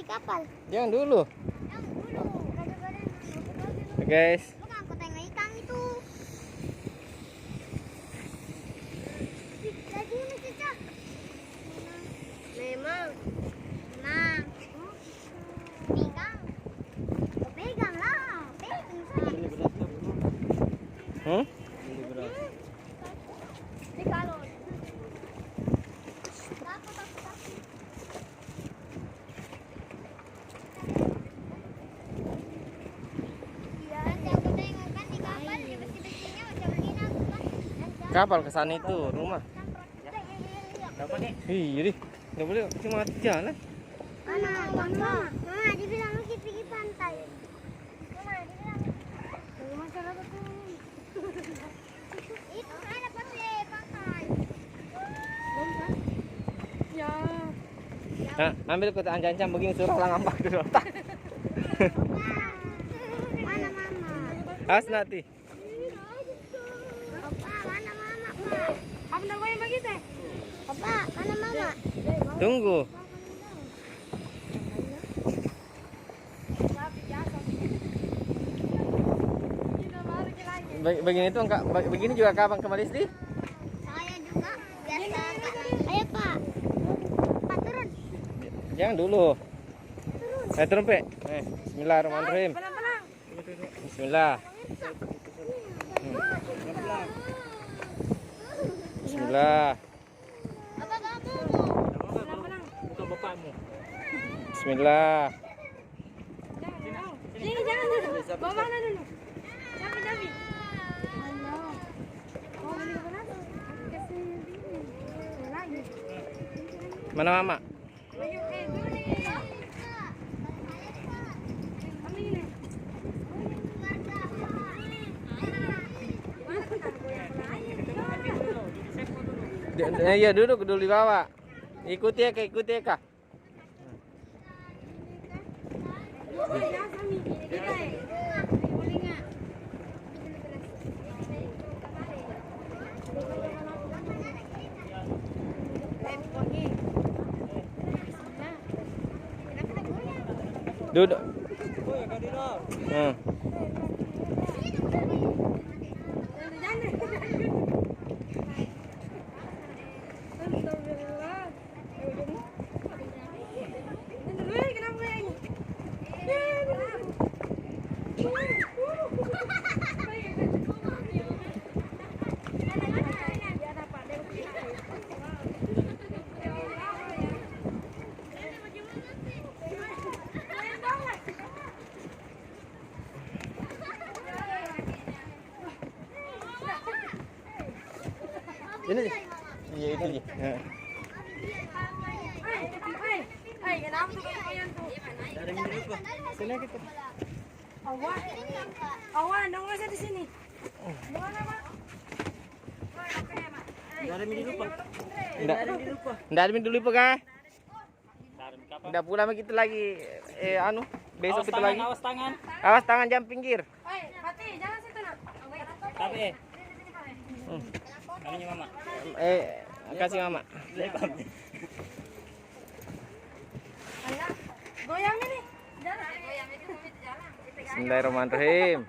kapal. Jangan dulu. Yang dulu. Oke, guys. Lu ngangkut tengah ikan itu. Lagi ini Cica. Memang. Nah. Pegang. Oh, pegang lah. Pegang saya. Ini berat. Ini kalau. Takut. Iya, aku tengok kan di kapal di besi-besinya udah begini aku kan. Kapal ke sana itu rumah. Apa nih? Ih, nggak boleh cuma jalan. Mama, dibilang lagi pergi pantai. Mama, dibilang masyarakat tuh. Itu ada pantai. Ya. Nah, ambil kota ancam-ancam begini suruh lang ampak dulu. Tak. Mana mama? As nanti. Papa, mana mama? Apa namanya begitu? Papa, mana mama? Tunggu. Begini tuh enggak begini juga kapan kembali sih? Saya juga biasa. Ayo Pak. Pak turun. Jangan dulu. Turun, Pe. Bismillahirrahmanirrahim. Pelan-pelan. Bismillah. Bismillah. Apa kamu? Pelan-pelan. Bukan bapakmu. Bismillah. Sini jangan dulu. Bawa mana dulu? Capi. Oh, beli apa? Kasih lagi. Mana mama? Ayo, dulu nih. Ambil ini. Iya duduk dulu di bawah. Ikuti ya kak. Duduk. Ini iya itu aja. Kenapa tuh kalian tuh? Dari ini dulu, Pak. Sini kita. Awan, dong di sini. Dari ini dulu, Pak. Nggak ada dulu Pak. Nggak pulang kita lagi anu besok kita lagi. Awas tangan. Awas tangan jam pinggir. Oi, Pati, jangan situ nak. Tapi namanya mama. Kasih mama. Alah, goyang ini. Jalan, goyang itu jalan. Bismillahirrahmanirrahim.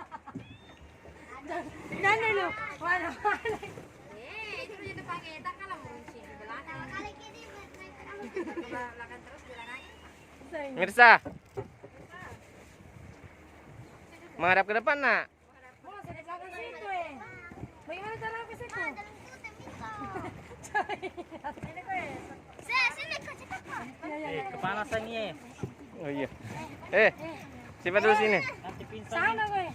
Jangan dulu. Mana? Itu jadi pakai tak kalau kunci di belakang. Kali kiri Belakang terus jalan lagi. Mirsa. Menghadap ke depan nak. Oh, di belakang situ Bagaimana cara ke situ? Sini ke situ. Kepanasan nih. Oh iya. Simpan dulu sini. Nanti pingsan. Sana gue.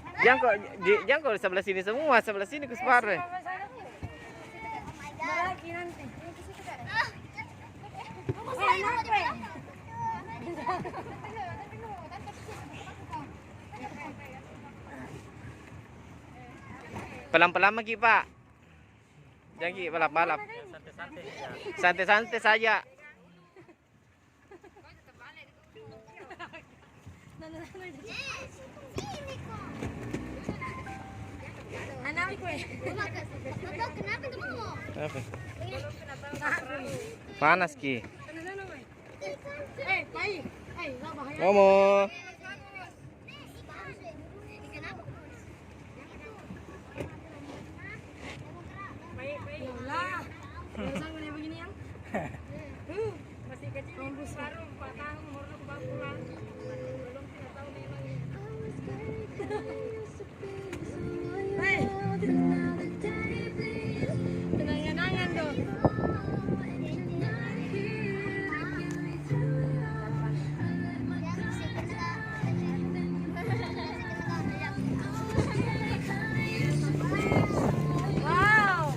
Jangan kok sebelah sini semua, sebelah sini ke separuh. Lagi nanti. Pelan-pelan lagi Pak. Jangan Ki, balap-balap. Santai-santai saja. Anak gue. Kenapa tuh mau? Apa? Panas Ki. Bayi. Momo. Lah. Biasa begini yang. Masih kecil baru 4 tahun umurnya baru pulang. Belum 3 tahun memang. Hei. Tenang-tenangan dong. Wow.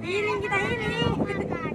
Healing kita healing.